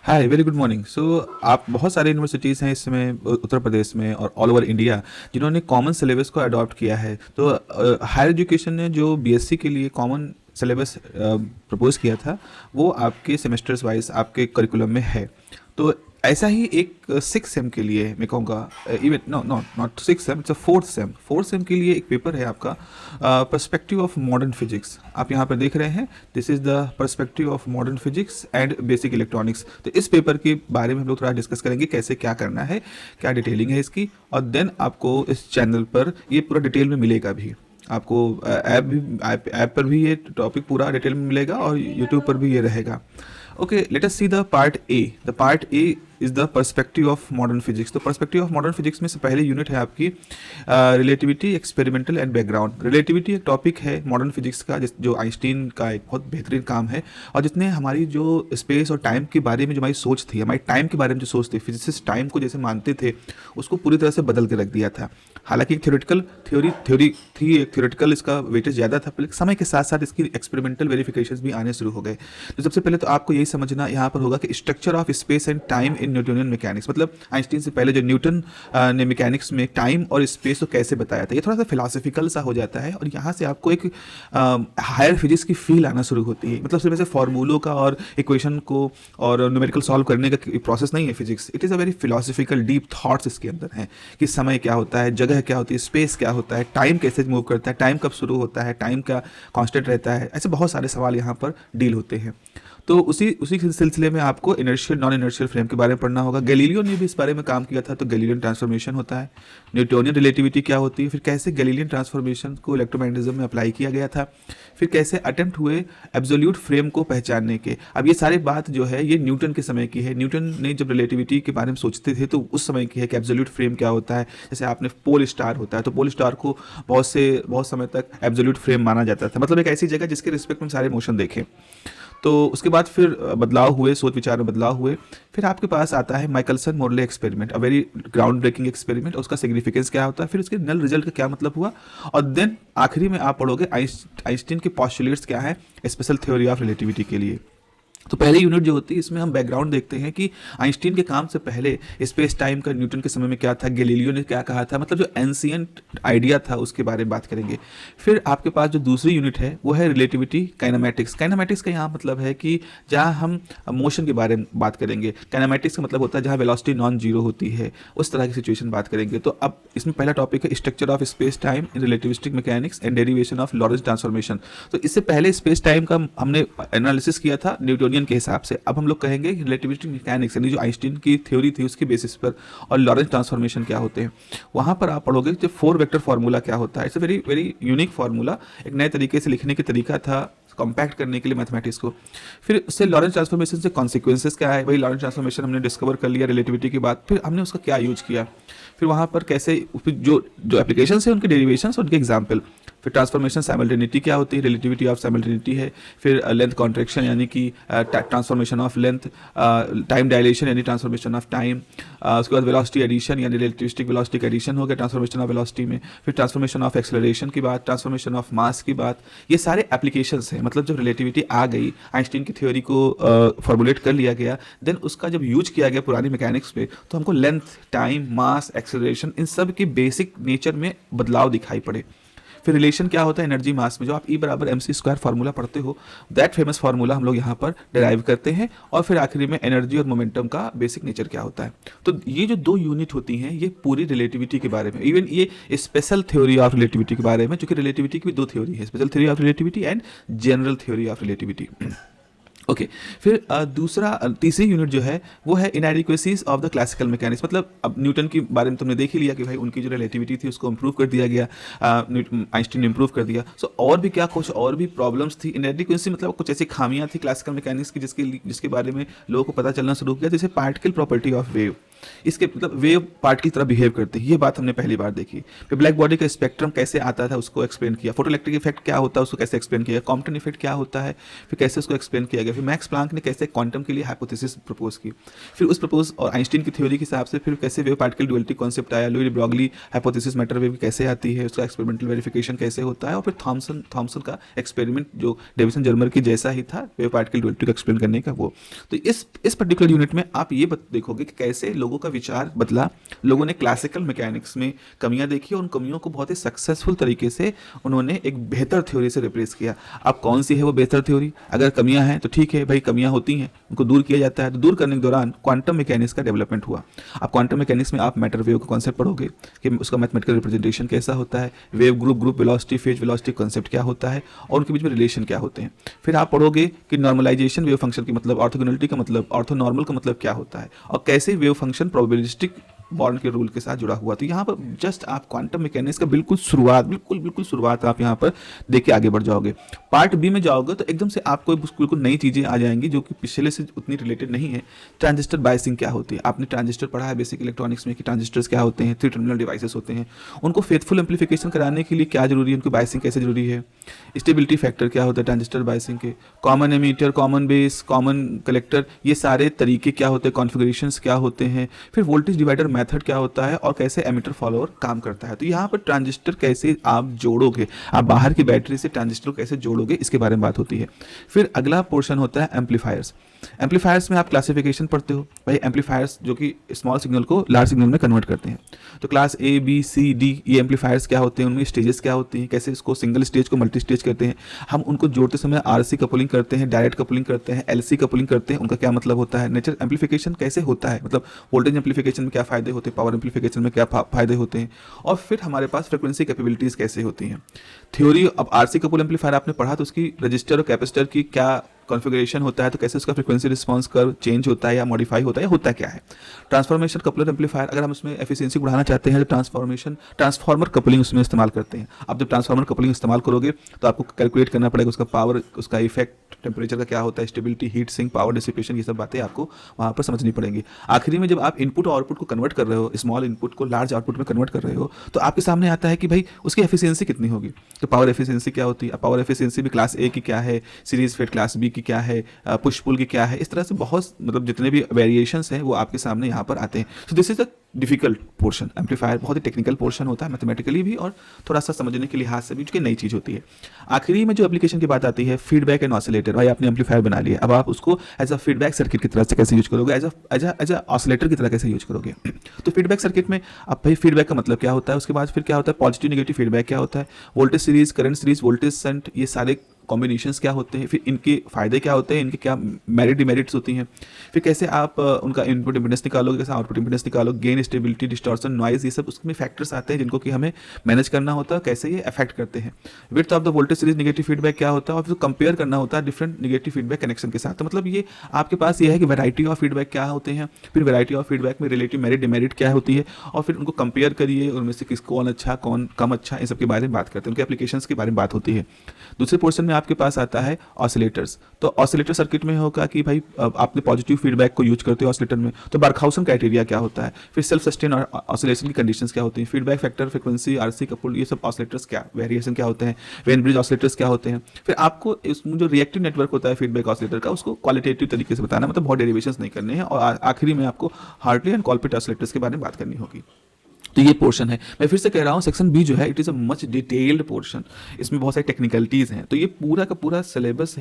हाय, very good morning. आप बहुत सारे यूनिवर्सिटीज़ हैं इस समय उत्तर प्रदेश में और ऑल ओवर इंडिया जिन्होंने कॉमन सिलेबस को अडॉप्ट किया है। तो हायर एजुकेशन ने जो बीएससी के लिए कॉमन सिलेबस प्रपोज किया था वो आपके सेमेस्टर्स वाइज आपके करिकुलम में है। तो ऐसा ही एक सिक्स सेम के लिए मैं कहूँगा, even no no not six same, it's a fourth same के लिए एक पेपर है आपका, पर्सपेक्टिव ऑफ मॉडर्न फिजिक्स। आप यहाँ पर देख रहे हैं, this is the perspective of modern physics and basic electronics. तो इस पेपर के बारे में हम लोग थोड़ा डिस्कस करेंगे, कैसे क्या करना है, क्या डिटेलिंग है इसकी, और देन आपको इस चैनल पर ये पूरा डिटेल में मिलेगा भी। आपको ऐप पर भी ये टॉपिक पूरा डिटेल में मिलेगा और यूट्यूब पर भी ये रहेगा। Okay, let us see the part A. The part A is the perspective of modern physics. तो perspective of modern physics में से पहले यूनिट है आपकी relativity, experimental and background. Relativity एक टॉपिक है मॉडर्न फिजिक्स का जो आइंस्टीन का एक बहुत बेहतरीन काम है, और जिसने हमारी जो स्पेस और टाइम के बारे में जो हमारी सोच थी, हमारी टाइम के बारे में जो सोच थी, फिजिसिस्ट टाइम को जैसे मानते थे उसको पूरी तरह से बदल के रख दिया था। हालांकि एक थ्योरेटिकल थ्योरी थी, एक थ्योरेटिकल इसका वेटेज ज़्यादा था, लेकिन समय के साथ साथ इसकी एक्सपेरिमेंटल वेरिफिकेशंस भी आने शुरू हो गए। तो सबसे पहले तो आपको यही समझना यहाँ पर होगा कि structure of space and time in Newtonian mechanics, मतलब आइंस्टीन से पहले जो न्यूटन ने मैकेनिक्स में टाइम और स्पेस को कैसे बताया था। ये थोड़ा सा फिलोसफिकल सा हो जाता है और यहाँ से आपको एक हायर फिजिक्स की फील आना शुरू होती है। मतलब सिर्फ ऐसे फॉर्मूलों का और इक्वेशन को और न्यूमेरिकल सॉल्व करने का प्रोसेस नहीं है physics. It is a very philosophical deep thoughts इसके अंदर हैं कि समय क्या होता है, जगह क्या होती है, स्पेस क्या होता है, टाइम कैसे मूव करता है, टाइम कब शुरू होता है, टाइम का कांस्टेंट रहता है। ऐसे बहुत सारे सवाल यहाँ पर डील होते हैं। तो उसी उसी सिलसिले में आपको इनर्शियल नॉन इनर्शियल फ्रेम के बारे में पढ़ना होगा। गैलीलियो ने भी इस बारे में काम किया था। तो गैलीलियन ट्रांसफॉर्मेशन होता है, न्यूटोनियन रिलेटिविटी क्या होती है, फिर कैसे गैलीलियन ट्रांसफॉर्मेशन को इलेक्ट्रोमैग्नेटिज्म में अप्लाई किया गया था, फिर कैसे अटेम्प्ट हुए एब्सोल्यूट फ्रेम को पहचानने के। अब ये सारी बात जो है ये न्यूटन के समय की है। न्यूटन ने जब रिलेटिविटी के बारे में सोचते थे तो उस समय की है कि एब्सोल्यूट फ्रेम क्या होता है। जैसे आपने पोल स्टार होता है, तो पोल स्टार को बहुत समय तक एब्सोल्यूट फ्रेम माना जाता था, मतलब एक ऐसी जगह जिसके रिस्पेक्ट में सारे मोशन देखें। तो उसके बाद फिर बदलाव हुए, सोच विचार में बदलाव हुए। फिर आपके पास आता है Michelson Morley experiment, a very ground breaking experiment. उसका सिग्निफिकेंस क्या होता है, फिर उसके नल रिजल्ट का क्या मतलब हुआ, और देन आखिरी में आप पढ़ोगे आइंस्टीन के पॉस्टुलेट्स क्या है स्पेशल थ्योरी ऑफ रिलेटिविटी के लिए। तो पहली यूनिट जो होती है इसमें हम बैकग्राउंड देखते हैं कि आइंस्टीन के काम से पहले स्पेस टाइम का न्यूटन के समय में क्या था, गैलीलियो ने क्या कहा था, मतलब जो एंशियंट आइडिया था उसके बारे में बात करेंगे। फिर आपके पास जो दूसरी यूनिट है वो है रिलेटिविटी काइनेमैटिक्स। काइनेमैटिक्स का यहाँ मतलब है कि जहाँ हम मोशन के बारे में बात करेंगे। काइनेमैटिक्स का मतलब होता है जहाँ वेलोसिटी नॉन जीरो होती है, उस तरह की सिचुएशन बात करेंगे। तो अब इसमें पहला टॉपिक है structure of space time in relativistic mechanics and derivation of Lorentz transformation. तो इससे पहले स्पेस टाइम का हमने एनालिसिस किया था न्यूटोनियन के हिसाब से। अब हम लोग कहेंगे रिलेटिविस्टिक मैकेनिक्स यानी जो आइंस्टीन की थ्योरी थी उसके बेसिस पर, और लॉरेंस ट्रांसफॉर्मेशन क्या होते हैं। वहाँ पर आप पढ़ोगे जो 4 वेक्टर फार्मूला क्या होता है। It's a very very unique formula, एक नए तरीके से लिखने का तरीका था कॉम्पैक्ट करने के लिए मैथमेटिक्स को। फिर उससे लॉरेंस ट्रांसफॉर्मेशन से कॉन्सिक्वेंसेस क्या है, वही लॉरेंस ट्रांसफॉर्मेशन हमने डिस्कवर कर लिया रिलेटिविटी के बाद। फिर हमने उसका क्या यूज किया, फिर वहाँ पर कैसे जो जो एप्लीकेशन है उनके डेरिवेशंस, उनके एग्जाम्पल। फिर ट्रांसफॉर्मेशन साइमल्टेनिटी क्या होती है, रिलेटिविटी ऑफ साइमल्टेनिटी है। फिर लेंथ कॉन्ट्रैक्शन यानी कि transformation of length, time dilation यानी ट्रांसफॉर्मेशन ऑफ टाइम। उसके बाद वेलोसिटी एडिशन यानी रिलेटिविस्टिक वेलोसिटी एडिशन हो गया ट्रांसफॉर्मेशन ऑफ वेलोसिटी में। फिर ट्रांसफॉर्मेशन ऑफ एक्सेलरेशन की बात, ट्रांसफॉर्मेशन ऑफ मास की बात। ये सारे एप्लीकेशंस हैं। मतलब जब रिलेटिविटी आ गई, आइंस्टीन की थ्योरी को फॉर्मुलेट कर लिया गया, देन उसका जब यूज किया गया पुरानी मैकेनिक्स पे, तो हमको length, time, mass, acceleration in सब की बेसिक नेचर में बदलाव दिखाई पड़े। फिर रिलेशन क्या होता है एनर्जी मास में, जो आप E=mc² फार्मूला पढ़ते हो, दैट फेमस फार्मूला हम लोग यहाँ पर डिराइव करते हैं। और फिर आखिरी में एनर्जी और मोमेंटम का बेसिक नेचर क्या होता है। तो ये जो 2 यूनिट होती हैं ये पूरी रिलेटिविटी के बारे में, इवन ये स्पेशल थ्योरी ऑफ रिलेटिविटी के बारे में, क्योंकि रिलेटिविटी की भी 2 थ्योरी है, special theory of relativity and general theory of relativity. Okay फिर तीसरी यूनिट जो है वो है इनएडिक्वेसीज ऑफ द क्लासिकल मैकेनिक्स। मतलब अब न्यूटन के बारे में तुमने देख ही लिया कि भाई उनकी जो रिलेटिविटी थी उसको इम्प्रूव कर दिया गया, आइंस्टीन ने इम्प्रूव कर दिया। सो और भी क्या कुछ और भी प्रॉब्लम्स थी इनएडिक्वेसी, मतलब कुछ ऐसी खामियां थी क्लासिकल मैकेनिक्स की जिसके बारे में लोगों को पता चलना शुरू किया, जैसे पार्टिकल प्रॉपर्टी ऑफ वेव। इसके मतलब वेव पार्ट की तरह बिहेव करते हैं, ये बात हमने पहली बार देखी। फिर ब्लैक बॉडी का स्पेक्ट्रम कैसे आता था उसको एक्सप्लेन किया, फोटो इलेक्ट्रिक इफेक्ट क्या होता है उसको कैसे एक्सप्लेन किया, कॉम्पटन इफेक्ट क्या होता है फिर कैसे उसको एक्सप्लेन किया गया, फिर मैक्स प्लांक ने कैसे क्वांटम के लिए हाइपोथेसिस प्रपोज की, फिर उस प्रपोज और आइंस्टीन की थ्योरी के हिसाब से फिर कैसे वेव पार्टिकल ड्युअलिटी कॉन्सेप्ट आया, Louis Broglie hypothesis matter wave कैसे आती है, उसका एक्सपेरिमेंटल वेरिफिकेशन कैसे होता है, और फिर थॉमसन का एक्सपेरिमेंट जो डेविसन जर्मर की जैसा ही था वेव पार्टिकल ड्युअलिटी को एक्सप्लेन करने का वो। तो इस पर्टिकुलर यूनिट में आप ये देखोगे कि कैसे लोगों का विचार बदला, लोगों ने क्लासिकल मैकेनिक्स में कमियां देखी और उन कमियों को बहुत ही सक्सेसफुल तरीके से उन्होंने एक बेहतर थ्योरी से रिप्लेस किया। अब कौन सी है वो बेहतर थ्योरी, अगर कमियां हैं तो ठीक है भाई, कमियां होती हैं उनको दूर किया जाता है, तो दूर करने के दौरान क्वांटम मैकेनिक्स का डेवलपमेंट हुआ। अब क्वांटम मैकेनिक्स में आप मैटर वेव का कॉन्सेप्ट पढ़ोगे कि उसका मैथमेटिकल रिप्रेजेंटेशन कैसा होता है, wave group velocity phase velocity concept क्या होता है और उनके बीच में रिलेशन क्या होते हैं। फिर आप पढ़ोगे कि नॉर्मलाइजेशन वेव फंक्शन की मतलब, ऑर्थोगोनलिटी का मतलब, ऑर्थोनॉर्मल का मतलब क्या होता है, और कैसे वेव फंक्शन प्रोबेबिलिस्टिक बॉर्न के रूल के साथ जुड़ा हुआ। तो यहाँ पर जस्ट आप क्वांटम मैकेनिक्स का बिल्कुल शुरुआत आप यहाँ पर देख के आगे बढ़ जाओगे। पार्ट बी में जाओगे तो एकदम से आपको बिल्कुल नई चीज़ें आ जाएंगी जो कि पिछले से उतनी रिलेटेड नहीं है। ट्रांजिस्टर बायसिंग क्या होती है, आपने ट्रांजिस्टर पढ़ा है बेसिक इलेक्ट्रॉनिक्स में कि ट्रांजिस्टर्स क्या होते हैं, 3 टर्मिनल डिवाइसेस होते हैं, उनको फेथफुल एम्पलीफिकेशन कराने के लिए क्या जरूरी है, उनको बायसिंग कैसे जरूरी है, स्टेबिलिटी फैक्टर क्या होता है ट्रांजिस्टर बायसिंग के, common ammeter, common base, common collector, ये सारे तरीके क्या होते हैं, कॉन्फ़िगरेशंस क्या होते हैं, फिर वोल्टेज डिवाइडर मेथड क्या होता है और कैसे एमीटर फॉलोअर काम करता है। तो यहाँ पर ट्रांजिस्टर कैसे आप जोड़ोगे, आप बाहर की बैटरी से ट्रांजिस्टर को कैसे जोड़ोगे, इसके बारे में बात होती है। फिर अगला पोर्शन होता है एम्पलीफायर्स। एम्पलीफायर्स में आप क्लासिफिकेशन पढ़ते हो भाई, एम्पलीफायर्स जो कि स्मॉल सिग्नल को लार्ज सिग्नल में कन्वर्ट करते हैं। तो class A B C D ये एम्पलीफायर्स क्या होते हैं, उनमें स्टेजेस क्या होती हैं, कैसे इसको सिंगल स्टेज को मल्टी स्टेज करते हैं, हम उनको जोड़ते समय आरसी कपलिंग करते हैं, डायरेक्ट कपलिंग करते हैं, एलसी कपलिंग करते हैं, उनका क्या मतलब होता है, नेचर एम्पलीफिकेशन कैसे होता है, मतलब वोल्टेज एम्पलीफिकेशन में क्या फायदे होते हैं, पावर एम्पलीफिकेशन में क्या फायदे होते हैं, और फिर हमारे पास फ्रिक्वेंसी कैपेबिलिटीज कैसे होती हैं। थ्योरी, अब आरसी कपल एम्पलीफायर आपने पढ़ा तो उसकी रजिस्टर और कैपेसिटर की क्या कॉन्फ़िगरेशन होता है, तो कैसे उसका फ्रीक्वेंसी रिस्पांस कर्व चेंज होता है या मॉडिफाई होता है या होता क्या है। ट्रांसफॉर्मेशन कपलर एम्पलीफायर, अगर हम उसमें एफिशिएंसी बढ़ाना चाहते हैं तो ट्रांसफॉर्मर कपलिंग उसमें इस्तेमाल करते हैं। आप जब ट्रांसफॉर्मर कपलिंग इस्तेमाल करोगे तो आपको कैलकुलेट करना पड़ेगा उसका पावर, उसका इफेक्ट, टेम्परेचर का क्या होता है, stability, heat sink, power dissipation, ये सब बातें आपको वहाँ पर समझनी पड़ेंगी। आखिरी में जब आप इनपुट और आउटपुट को कन्वर्ट कर रहे हो, स्मॉल इनपुट को लार्ज आउटपुट में कन्वर्ट कर रहे हो, तो आपके सामने आता है कि भाई उसकी एफिशिएंसी कितनी होगी। तो पावर एफिशिएंसी क्या होती है, पावर एफिशिएंसी भी क्लास ए की क्या है, सीरीज फेड क्लास बी की क्या है, पुश पुल की क्या है, इस तरह से बहुत मतलब जितने भी वेरिएशंस हैं वो आपके सामने यहाँ पर आते हैं। So this is the difficult portion. Amplifier बहुत ही टेक्निकल पोर्शन होता है, मैथमेटिकली भी और थोड़ा सा समझने के लिहाज से भी, जो कि नई चीज़ होती है। आखिरी में जो एप्लीकेशन की बात आती है, फीडबैक एंड ऑसिलेटर। भाई आपने एम्पलीफायर बना लिया, अब आप उसको एज अ फीडबैक सर्किट की तरह से कैसे यूज करोगे, एज अ ऑसिलेटर की तरह कैसे यूज करोगे। तो फीडबैक सर्किट में अब भाई फीडबैक का मतलब क्या होता है, उसके बाद फिर क्या होता है, पॉजिटिव नेगेटिव फीडबैक क्या होता है, voltage series, current series, voltage shunt, ये सारे कॉम्बिनेशंस क्या होते हैं, फिर इनके फ़ायदे क्या होते हैं, इनके क्या मेरिट डिमेरिट्स होती हैं, फिर कैसे आप उनका इनपुट इम्पीडेंस निकालोगे, कैसे आउटपुट इम्पीडेंस निकालोगे, गेन, स्टेबिलिटी, डिस्टॉर्शन, नॉइज, ये सब उसमें फैक्टर्स आते हैं जिनको कि हमें मैनेज करना होता है, कैसे ये अफेक्ट करते हैं। Width of the voltage series negative feedback क्या होता है, और फिर कंपेयर करना होता है डिफरेंट नेगेटिव फीडबैक कनेक्शन के साथ। तो मतलब ये आपके पास ये है कि वैरायटी ऑफ फीडबैक क्या होते हैं, फिर वैरायटी ऑफ फीडबैक में रिलेटिव मेरिट डिमेरिट क्या होती है, और फिर उनको कंपेयर करिए, उनमें से कौन अच्छा कौन कम अच्छा, इन सब के बारे में बात करते हैं, उनके एप्लीकेशंस के बारे में बात होती है। दूसरे पोर्शन में आपके पास आता है ऑसिलेटर्स। तो ऑसिलेटर सर्किट में होगा कि भाई आपने पॉजिटिव फीडबैक को यूज करते हो ऑसिलेटर में, तो बर्कहाउसन क्राइटेरिया क्या होता है, फिर सेल्फ सस्टेन और ऑसिलेशन की कंडीशंस क्या होती हैं, feedback factor, frequency, RC couple, ये सब ऑसिलेटर्स क्या वेरिएशन क्या होते हैं, वेन ब्रिज ऑसिलेटर्स क्या होते हैं। फिर आपको इसमें जो रिएक्टिव नेटवर्क होता है फीडबैक ऑसिलेटर का, उसको क्वालिटेटिव तरीके से बताना, मतलब बहुत डेरिवेशंस नहीं करने हैं, और आखिरी में आपको हार्टली एंड कॉलपिट ऑसिलेटर्स के बारे में बात करनी होगी। तो ये पोर्शन है। मैं फिर से कह रहा हूँ, सेक्शन बी जो है it is a much detailed portion, इसमें बहुत सारी टेक्निकलिटीज़ हैं। तो ये पूरा का पूरा सिलेबस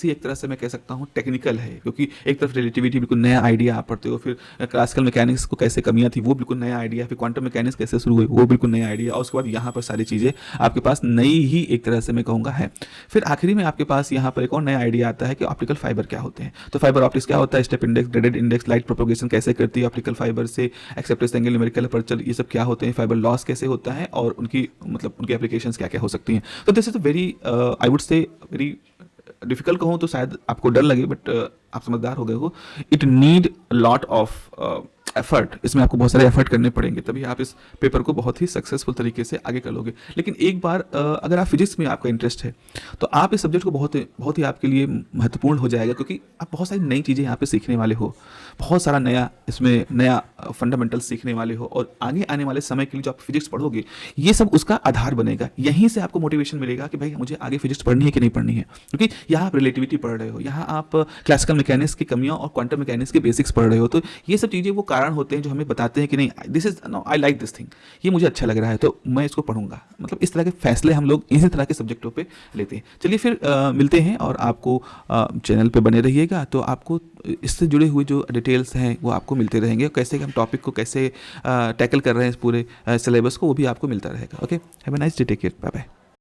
ही एक तरह से मैं कह सकता हूँ टेक्निकल है, क्योंकि एक तरफ रिलेटिविटी बिल्कुल नया आइडिया आप पढ़ते हो, फिर क्लासिकल मैकेनिक्स को कैसे कमियां थी वो बिल्कुल नया आइडिया, फिर क्वांटम मैकेनिक्स कैसे शुरू हुई वो बिल्कुल नया आइडिया, और उसके बाद यहाँ पर सारी चीज़ें आपके पास नई ही एक तरह से मैं कहूँगा है। फिर आखिरी में आपके पास यहाँ पर एक और नया आइडिया आता है कि ऑप्टिकल फाइबर क्या होते हैं। तो फाइबर ऑप्टिक्स क्या होता है, step index, graded index, light propagation कैसे करती है ऑप्टिकल फाइबर से, एक्सेप्टेंस एंगल, न्यूमेरिकल अपर्चर, ये सब क्या होते हैं, फाइबर लॉस कैसे होता है, और उनकी मतलब उनकी एप्लीकेशंस क्या क्या हो सकती हैं। तो this is a very I would say very difficult कहूँ तो शायद आपको डर लगे, बट आप समझदार हो गए हो। It need lot of effort, इसमें आपको बहुत सारे एफर्ट करने पड़ेंगे, तभी आप इस पेपर को बहुत ही सक्सेसफुल तरीके से आगे कर लोगे। लेकिन एक बार अगर आप फिजिक्स में आपका इंटरेस्ट है तो आप इस सब्जेक्ट को बहुत ही आपके लिए महत्वपूर्ण हो जाएगा, क्योंकि आप बहुत सारी नई चीज़ें यहाँ पे सीखने वाले हो, बहुत सारा नया इसमें नया फंडामेंटल सीखने वाले हो, और आगे आने वाले समय के लिए जो आप फिजिक्स पढ़ोगे ये सब उसका आधार बनेगा। यहीं से आपको मोटिवेशन मिलेगा कि भाई मुझे आगे फिजिक्स पढ़नी है कि नहीं पढ़नी है, क्योंकि यहाँ आप रिलेटिविटी पढ़ रहे हो, यहाँ आप क्लासिकल मैकेनिक्स की कमियां और क्वांटम मैकेनिक्स के बेसिक्स पढ़ रहे हो। तो ये सब चीज़ें वो कारण होते हैं जो हमें बताते हैं कि नहीं, this is no, I like this thing, ये मुझे अच्छा लग रहा है तो मैं इसको पढ़ूंगा। मतलब इस तरह के फैसले हम लोग इसी तरह के सब्जेक्टों पे लेते हैं। चलिए फिर मिलते हैं, और आपको चैनल पे बने रहिएगा, तो आपको इससे जुड़े हुए जो डिटेल्स हैं वो आपको मिलते रहेंगे, कैसे हम टॉपिक को कैसे टैकल कर रहे हैं इस पूरे सिलेबस को, वो भी आपको मिलता रहेगा। Okay, have a nice day, take care, bye bye.